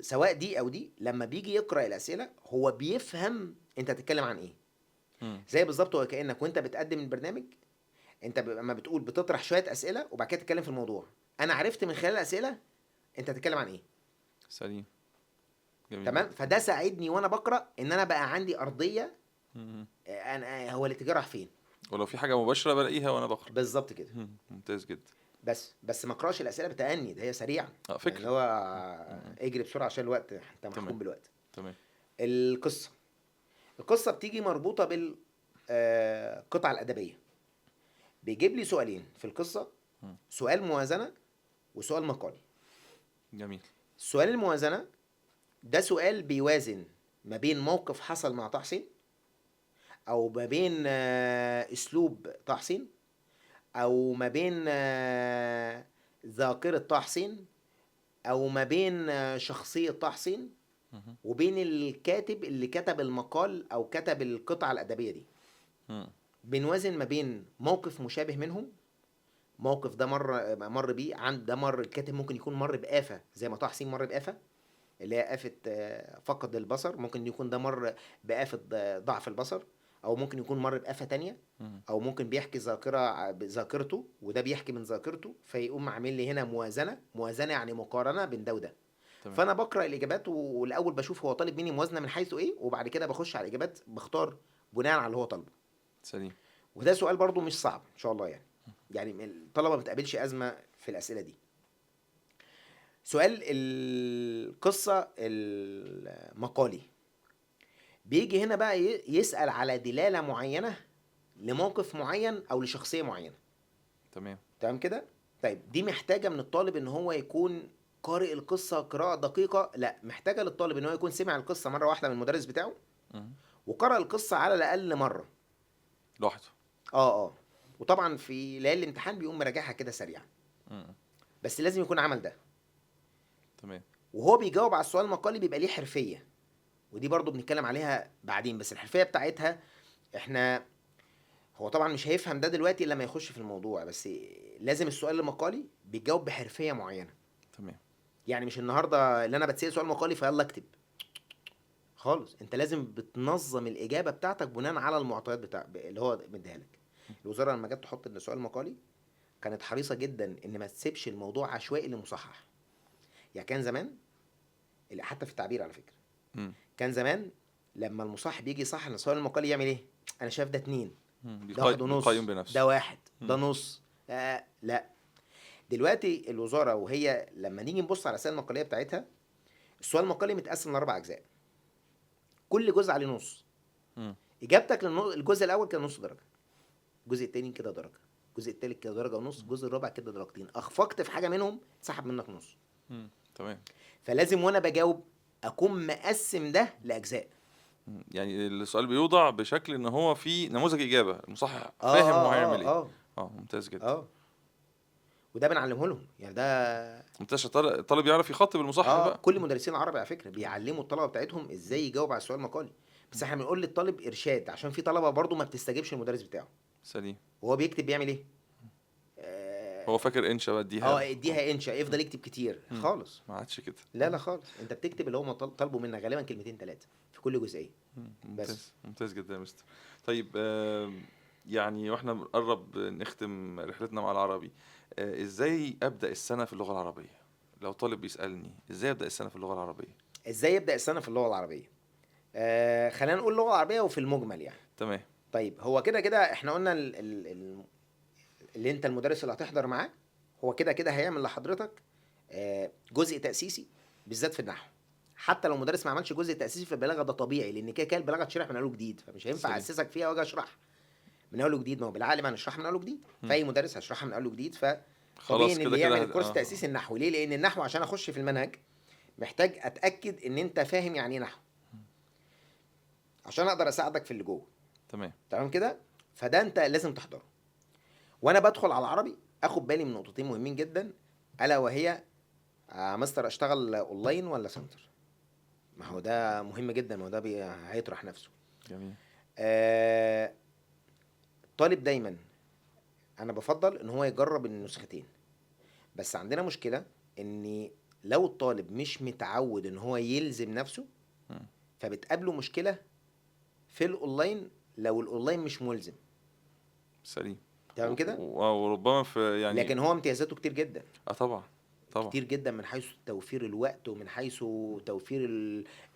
سواء دي او دي، لما بيجي يقرا الاسئله هو بيفهم انت هتتكلم عن ايه. مم. زي بالظبط هو كانك وانت بتقدم البرنامج، انت لما بتقول بتطرح شويه اسئله وبعد كده تتكلم في الموضوع، انا عرفت من خلال الاسئله انت هتتكلم عن ايه. سليم. جميل. تمام. فده ساعدني وانا بقرا ان انا بقى عندي ارضيه، مم. انا هو الاتجاه راح فين. ولو في حاجه مباشره بلاقيها وانا بقرا. بالظبط كده. ممتاز جدا. بس ما اقراش الاسئله بتأني، ده هي سريعا. فكره. يعني هو اجري بسرعه عشان الوقت، انت محكوم تمام. بالوقت. تمام. القصه بتيجي مربوطه بالقطعه الادبيه. بيجيب لي سؤالين في القصه، سؤال موازنه وسؤال مقالي. جميل. السؤال الموازنه ده سؤال بيوازن ما بين موقف حصل مع طه حسين، او ما بين اسلوب طه حسين، او ما بين ذاكره طه حسين، او ما بين شخصيه طه حسين، مم. وبين الكاتب اللي كتب المقال او كتب القطعه الادبيه دي. مم. بنوازن ما بين موقف مشابه منهم، موقف ده مر بيه عند ده، مر الكاتب ممكن يكون مر بآفة زي ما طه حسين مر بآفة اللي هي آفة فقد البصر، ممكن يكون ده مر بآفة ضعف البصر، او ممكن يكون مر بآفة تانية، مم. او ممكن بيحكي ذاكرته وده بيحكي من ذاكرته، فيقوم عامل لي هنا موازنة يعني مقارنة بين ده وده. تمام. فانا بقرا الاجابات والاول بشوف هو طالب مني موازنه من حيث ايه، وبعد كده بخش على الاجابات بختار بناء على اللي هو طالبه. سليم. وده سؤال برضو مش صعب ان شاء الله يعني الطلبه ما بتقابلش ازمه في الاسئله دي. سؤال القصه المقالي بيجي هنا بقى يسال على دلاله معينه لموقف معين او لشخصيه معينه. تمام. تمام كده. طيب دي محتاجه من الطالب ان هو يكون قارئ القصه قراءه دقيقه؟ لا، محتاجه للطالب ان هو يكون سمع القصه مره واحده من المدرس بتاعه مم. وقرأ القصه على الاقل مره. لوحده. اه وطبعا في ليالي الامتحان بيقوم مراجعها كده سريعا. مم. بس لازم يكون عمل ده. تمام. وهو بيجاوب على السؤال المقالي بيبقى ليه حرفيه، ودي برضو بنتكلم عليها بعدين. بس الحرفيه بتاعتها احنا، هو طبعا مش هيفهم ده دلوقتي الا لما يخش في الموضوع، بس لازم السؤال المقالي بيجاوب بحرفيه معينه. تمام. يعني مش النهارده اللي انا بتسال سؤال مقالي فيلا اكتب خالص، انت لازم بتنظم الاجابه بتاعتك بناء على المعطيات بتاع اللي هو مديها لك. الوزاره لما جت تحط السؤال المقالي كانت حريصه جدا ان ما تسيبش الموضوع عشوائي للمصحح. يعني كان زمان، حتى في التعبير على فكره، مم. كان زمان لما المصحح بيجي يصحح السؤال المقالي يعمل ايه؟ انا شايف ده 2، مم. ده 1.5، بيقيم بنفسه. ده 1، ده مم. نص. لا، دلوقتي الوزاره وهي لما نيجي نبص على الرسائل المقاليه بتاعتها، السؤال المقالي متقسم ل4 اجزاء، كل جزء عليه نص. مم. اجابتك للجزء الاول كده نص درجه، الجزء التاني كده درجه، الجزء التالت كده درجه ونص، الجزء الرابع كده درجتين. اخفقت في حاجه منهم سحب منك نص. مم. تمام. فلازم وانا بجاوب اكون مقسم ده لاجزاء. مم. يعني السؤال بيوضع بشكل ان هو في نموذج اجابه، المصحح اه فاهم هو اه هيعمل ايه. اه ممتاز جدا. اه وده بنعلمه لهم يعني. ده ممتاز عشان الطالب يعرف يخاطب المصحح بقى. كل مدرسين العربي على فكره بيعلموا الطلبه بتاعتهم ازاي يجاوب على السؤال المقالي. بس احنا بنقول للطالب ارشاد، عشان في طلبه برضو ما بتستجيبش المدرس بتاعه سليم. وهو بيكتب بيعمل ايه. هو فاكر انشا بقى اديها. اديها انشا، يفضل يكتب كتير مم. خالص. ما عادش كده. لا خالص، انت بتكتب اللي هو طالبه منك غالبا كلمتين 3 في كل جزئيه. بس ممتاز ممتاز جدا يا مستر. طيب يعني واحنا بنقرب نختم رحلتنا مع العربي، ازاي ابدا السنه في اللغه العربيه؟ لو طالب بيسالني ازاي ابدا السنه في اللغه العربيه. ازاي يبدا السنه في اللغه العربيه؟ خلينا نقول اللغه العربيه وفي المجمل يعني. تمام. طيب هو كده كده احنا قلنا اللي انت المدرس اللي هتحضر معاه هو كده كده هيعمل لحضرتك جزء تاسيسي بالذات في النحو. حتى لو مدرس ما عملش جزء تاسيسي في البلاغه ده طبيعي، لان كده كده البلاغه تشرح من اول وجديد، فمش هينفع سليم. اسسك فيها واجي اشرح من اول وجديد. ما هو بالعقل ما هنشرحها من اول وجديد، مم. فاي مدرس هيشرحها من اول وجديد. فطبيعي خلاص ان كده اللي كده يعمل الكورس تاسيسي النحو. ليه؟ لان النحو عشان اخش في المنهج محتاج اتاكد ان انت فاهم يعني ايه نحو عشان اقدر اساعدك في اللي جوه. تمام. تمام كده. فده انت لازم تحضره. وانا بدخل على العربي اخد بالي من نقطتين مهمين جدا، الا وهي مستر اشتغل اونلاين ولا سنتر؟ ما هو ده مهم جدا، وده هيطرح نفسه. جميل. الطالب دايما انا بفضل ان هو يجرب النسختين. بس عندنا مشكله ان لو الطالب مش متعود ان هو يلزم نفسه مم. فبتقابله مشكله في الاونلاين لو الاونلاين مش ملزم. سليم. تمام كده. وربما في يعني لكن هو امتيازاته كتير جدا، طبعا طبعا. كتير جدا، من حيث توفير الوقت ومن حيث توفير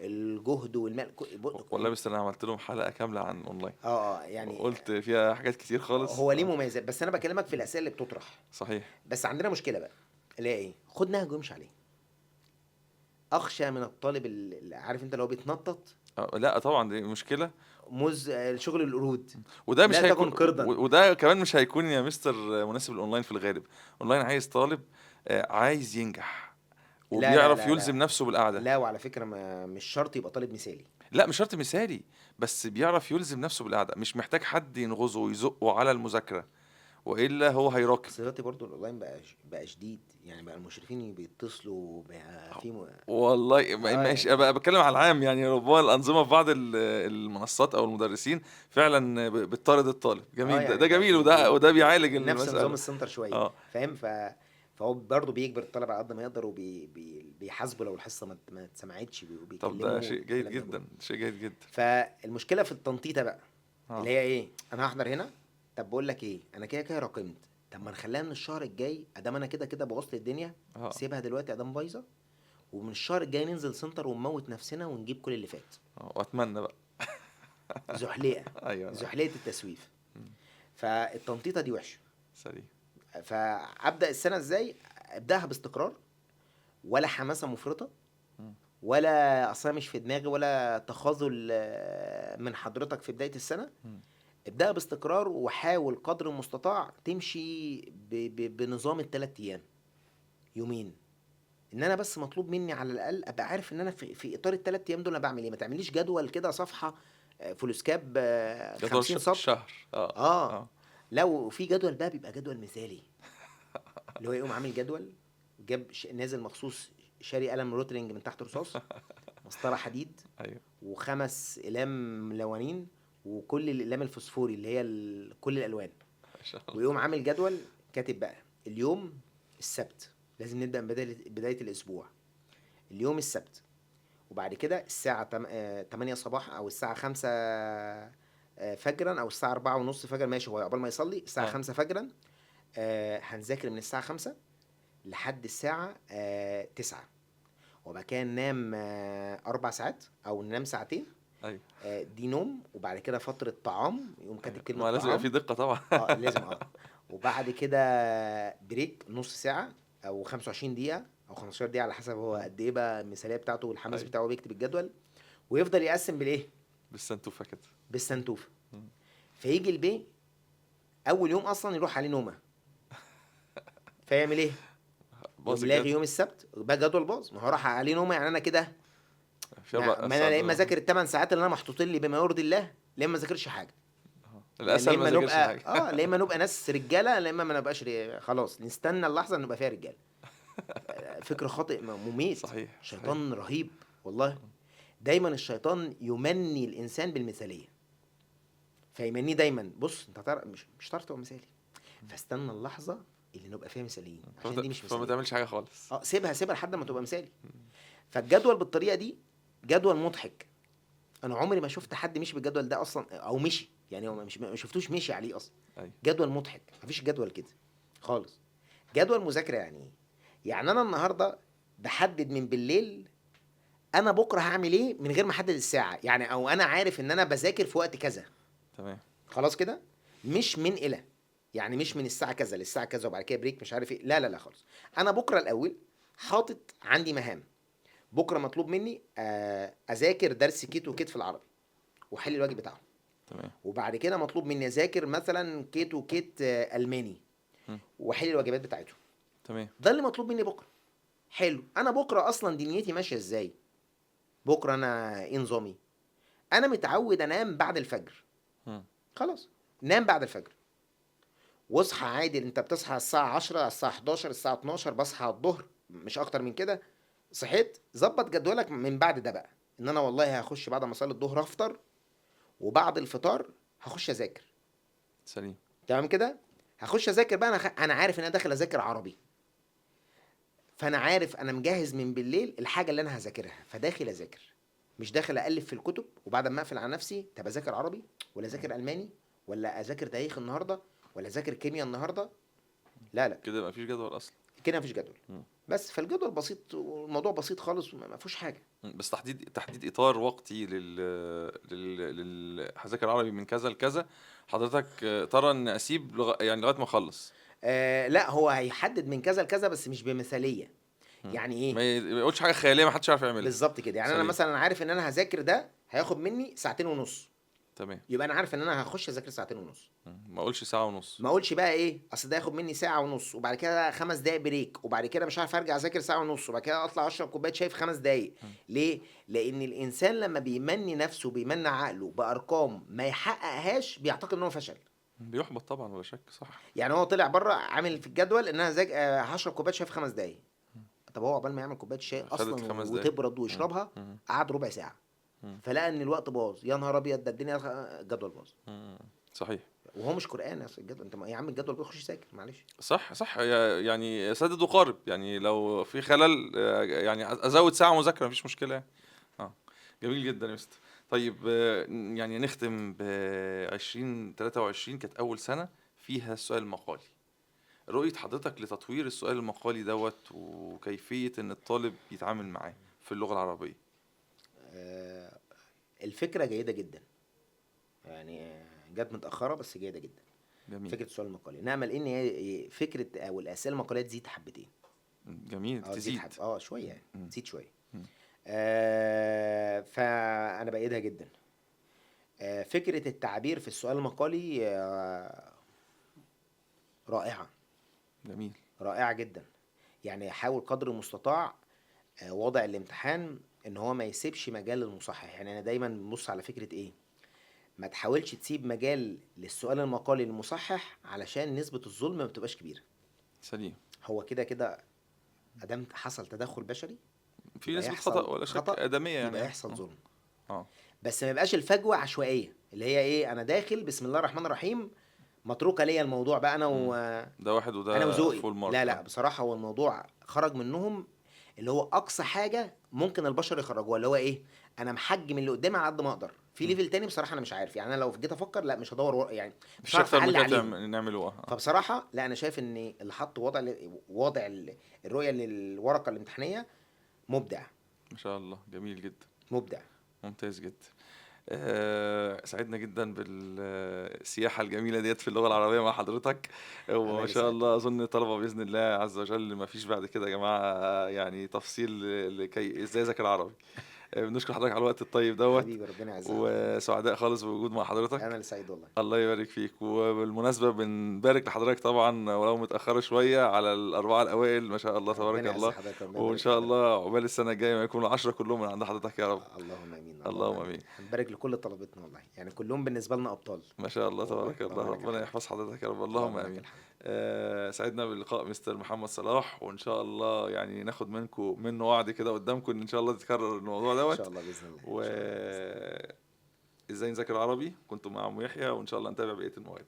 الجهد والمال. والله بس انا عملت لهم حلقه كامله عن اونلاين. يعني قلت فيها حاجات كتير خالص. هو ليه مميزات، بس انا بكلمك في الاسئله اللي بتطرح. صحيح. بس عندنا مشكله بقى اللي هي ايه؟ خد نهج وامشي عليه. اخشى من الطالب اللي عارف انت لو بيتنطط لا طبعا دي مشكله. شغل القرود. وده مش لا هيكون تكن قردا. وده كمان مش هيكون يا مستر مناسب للاونلاين في الغالب. اونلاين عايز طالب عايز ينجح لا لا وبيعرف لا يلزم لا نفسه بالقعده. لا، وعلى فكره مش شرط يبقى طالب مثالي. لا مش شرط مثالي، بس بيعرف يلزم نفسه بالقعده، مش محتاج حد ينغزه ويزقه على المذاكره، والا هو هيراكم. بس دلوقتي برضه الاونلاين بقى شديد يعني، بقى المشرفين بيتصلوا بقى في والله ماشي، يعني ابقى بتكلم على العام يعني. ربما الانظمه في بعض المنصات او المدرسين فعلا بتطارد الطالب. جميل. ده يعني جميل، وده بيعالج نفس نظام المساله. السنتر شويه. اه فاهم؟ فهو برضه بيجبر الطلبه على قد ما يقدر وبيحاسبه لو الحصه ما اتسمعتش طب ده وبيكلموا شيء جيد الكلام ده كله. جدا، شيء جيد جدا. فالمشكله في التنطيطه بقى اللي اه هي ايه؟ انا هحضر هنا، طب بقول لك ايه، انا كده كده راكمت، طب ما نخليها من الشهر الجاي ادام انا كده كده بوظت الدنيا، اه سيبها دلوقتي ادام بايظه، ومن الشهر الجاي ننزل سنتر ونموت نفسنا ونجيب كل اللي فات. واتمنى بقى. زحليقه ايوه. زحليقه التسويف. فالتنطيطه دي وحشه. سليم. فابدا السنه ازاي؟ ابداها باستقرار، ولا حماسه مفرطه، مم. ولا اصلا مش في دماغي، ولا تخاذل من حضرتك في بدايه السنه. مم. ابداها باستقرار، وحاول قدر المستطاع تمشي بنظام الثلاث ايام، يومين. ان انا بس مطلوب مني على الاقل ابقى عارف ان انا في اطار الثلاث ايام دول انا بعمل ايه. ما تعمليش جدول كده صفحه فلوسكاب جدول 50 سطر. الشهر. اه اه. لو في جدول بقى بيبقى جدول مثالي، اللي هو يقوم عامل جدول، جاب نازل مخصوص، شاري قلم روترينج من تحت رصاص، مسطره حديد، ايوه. وخمس اقلام ملونين، وكل الاقلام الفوسفوري اللي هي كل الالوان. ما شاء الله. ويقوم عامل جدول كاتب بقى اليوم السبت، لازم نبدا من بدايه الاسبوع، اليوم السبت. وبعد كده الساعه 8 صباحا او الساعه 5 فجرا، او الساعه 4 ونص فجرا، ماشي، هو قبل ما يصلي الساعه اه. 5 فجرا. هنذاكر من الساعه 5 لحد الساعه 9. وبعد كده ننام 4 ساعات او ننام ساعتين. ايوه. دي نوم. وبعد كده فتره طعام، يقوم كاتب ايوه، كلمه ما لازم يبقى في طعام. دقة طبعا. لازم. وبعد كده بريك نص ساعه او 25 دقيقه او 15 دقيقه، على حسب هو قد ايه بقى المثاليه بتاعته والحماس ايوه، بتاعه، بيكتب الجدول. ويفضل يقسم بالايه؟ بالسنتوفة كده. بالسنتوفه. مم. فيجي البي اول يوم اصلا يروح عليه نومه، فيعمل ايه؟ باظ يقوم لاغي الجدول. يوم السبت، بقى جدول باظ. ما هو راح عليه نومه، يعني انا كده في بقى ما انا اسعد يا اما اذاكر الثمان ساعات اللي انا محطوطين لي بما يرضي الله، لا اما اذاكرش حاجه. لا الاسهل ما اما ذاكرش نبقى حاجة. لا اما نبقى ناس رجاله، لا اما ما نبقاش خلاص نستنى اللحظه ان نبقى فيها رجاله. فكر خاطئ مميت. صحيح، صحيح. شيطان رهيب والله. دايما الشيطان يمني الانسان بالمثاليه، فيمنيه دايما. بص انت مش هتعرف تبقى مثالي، فاستنى اللحظه اللي نبقى فيها مثاليين، عشان دي مش فما مثاليه. تعملش حاجة خالص. سيبها لحد ما تبقى مثالي. فالجدول بالطريقه دي جدول مضحك. انا عمري ما شفت حد مشي بالجدول ده اصلا، او مشي يعني، هو مش ما شفتوش مشي عليه اصلا. ايوه. جدول مضحك، مفيش جدول كده خالص. جدول مذاكره يعني ايه؟ يعني انا النهارده بحدد من بالليل انا بكره هعمل ايه، من غير ما احدد الساعه يعني، او انا عارف ان انا بذاكر في وقت كذا. تمام. خلاص كده، مش من الى، يعني مش من الساعه كذا للساعه كذا وبعد كده بريك مش عارف ايه، لا لا لا خالص. انا بكره الاول حاطط عندي مهام. بكره مطلوب مني اذاكر درس كيتو وكيت في العربي واحل الواجب بتاعه. تمام. وبعد كده مطلوب مني اذاكر مثلا كيت وكيت الماني مم. واحل الواجبات بتاعته. تمام. ده اللي مطلوب مني بكره. حلو. انا بكره اصلا دنيتي ماشيه ازاي؟ بكره انا ايه نظامي؟ انا متعود انام بعد الفجر. مم. خلاص، نام بعد الفجر واصحى عادي. انت بتصحى الساعه 10، الساعه 11، الساعه 12، بصحى الظهر، مش اكتر من كده. صحيت، ظبط جدولك من بعد ده بقى، ان انا والله هخش بعد ما اصلي الظهر افطر، وبعد الفطار هخش اذاكر. سليم. تمام كده. هخش اذاكر بقى. انا عارف ان انا داخل اذاكر عربي، فانا عارف انا مجهز من بالليل الحاجه اللي انا هذاكرها، فداخل اذاكر. مش داخل اقلب في الكتب وبعد ما اقفل على نفسي، طب اذاكر عربي ولا اذاكر الماني ولا اذاكر تاريخ النهارده ولا اذاكر كيمياء النهارده. لا لا، كده مفيش جدول اصلا. كده مفيش جدول. مم. بس فالجدول بسيط، والموضوع بسيط خالص، ما فيهوش حاجه. بس تحديد اطار وقتي هذاكر عربي من كذا لكذا. حضرتك ترى ان اسيب يعني لغايه ما اخلص. لا، هو هيحدد من كذا لكذا بس مش بمثاليه. مم. يعني ايه؟ ما يقولش حاجه خياليه ما حدش يعرف يعملها. بالظبط كده. يعني انا سليم. مثلا عارف ان انا هذاكر ده هياخد مني ساعتين ونص، تمام. يبقى انا عارف ان انا هخش اذاكر ساعتين ونص. ما اقولش ساعه ونص. ما اقولش بقى ايه، اصل ده ياخد مني ساعه ونص وبعد كده 5 دقايق بريك وبعد كده مش عارف ارجع اذاكر ساعه ونص وبعد كده اطلع اشرب كوبايه شاي في 5 دقايق. ليه؟ لان الانسان لما بيمني نفسه بيمني عقله بارقام ما يحققهاش بيعتقد ان هو فشل. بيحبط طبعا ولا شك. صح. يعني هو طلع بره عامل في الجدول ان انا هشرب كوبايه شاي في 5 دقايق. طب هو عقبال ما يعمل كوبايه شاي خدت اصلا 5 دقايق. وتبرد ويشربها قعد ربع ساعه. فلقى ان الوقت باظ، يا نهار ابيض، ده الدنيا الجدول باظ. صحيح. وهو مش قران اصل الجدول، انت يا عم الجدول بيخش ساكت معلش. صح، صح. يعني سدد وقارب، يعني لو في خلل يعني ازود ساعه مذاكره مفيش مشكله يعني. اه. جميل جدا يا مستر. طيب يعني نختم ب 2023 كانت اول سنه فيها السؤال المقالي. رؤيه حضرتك لتطوير السؤال المقالي دوت وكيفيه ان الطالب يتعامل معاه في اللغه العربيه. الفكره جيده جدا، يعني جت متاخره بس جيده جدا. جميل. فكره السؤال المقالي، نامل ان هي فكره او الاسئله المقاليه تزيد حبتين. جميل، تزيد تزيد. شويه يعني، إمم. تزيد شويه. إمم. فانا بايدها جدا. فكره التعبير في السؤال المقالي رائعه، جميل. رائعه جدا. يعني حاول قدر المستطاع وضع الامتحان ان هو ما يسيبش مجال للمصحح. يعني انا دايما ببص على فكره ايه، ما تحاولش تسيب مجال للسؤال المقالي للمصحح علشان نسبه الظلم ما بتبقاش كبيره. سليم. هو كده كده ادام حصل تدخل بشري في يبقى نسبة خطأ يحصل ولا شك خطأ، آدمية يعني. يبقى يحصل ظلم. آه. بس ما يبقاش الفجوه عشوائيه، اللي هي ايه، انا داخل بسم الله الرحمن الرحيم، متروكه ليا الموضوع بقى إمم. ده واحد انا وده وذوقي. full mark. لا لا، بصراحه هو الموضوع خرج منهم اللي هو اقصى حاجه ممكن البشر يخرجوها، اللي هو ايه، انا محجم اللي قدامي على قد ما اقدر. في إمم. ليفل تاني بصراحه انا مش عارف، يعني انا لو جيت افكر لا مش هدور يعني مش مفيش هعرف أكتر من اعلي كده عليهم. نعمله. فبصراحه لا، انا شايف ان اللي حط وضع الرؤيه للورقه الامتحانيه مبدع. ما شاء الله، جميل جدًا، مبدع. ممتاز جدًا. سعدنا جدًا بالسياحة الجميلة ديّة في اللغة العربية مع حضرتك، انا وما اللي شاء سعيد الله والله. أظن الطلبة بإذن الله عز وجل ما فيش بعد كده يا جماعة يعني تفصيل لكي إزاي أذاكر عربي. بنشكر حضرتك على الوقت الطيب دوّة، حبيبي ربنا يعزك يا حبيبي. وسعداء خالص بوجود مع انا حضرتك. اللي سعيد والله. الله يبارك فيك. وبالمناسبة بنبارك لحضرتك طبعًا ولو متأخرة شوية على ال4 الأوائل، ما شاء الله تبارك ربنا يعز الله، حضرتك، ربنا وإن يبارك في شاء حضرتك. الله عقبال السنة الجاية ما يكونوا ال10 كلّهم من عند حضرتك يا رب. اللهم امين، اللهم اللهم امين. آمين. هنبارك لكل طلبتنا والله، يعني كلهم بالنسبه لنا ابطال. ما شاء الله والله تبارك الله، اللهم لك ربنا الحمد. يحفظ حضرتك يا رب، اللهم اللهم لك آمين. الحمد. سعدنا بلقاء مستر محمد صلاح، وإن شاء الله يعني ناخد منه وعد كده قدامكم إن شاء الله تتكرر الموضوع ان دوّة. شاء الله باذن الله، ان شاء الله باذن الله. وإزاي نذاكر عربي، كنت مع عمو يحيى، وإن شاء الله نتابع بقية المواد.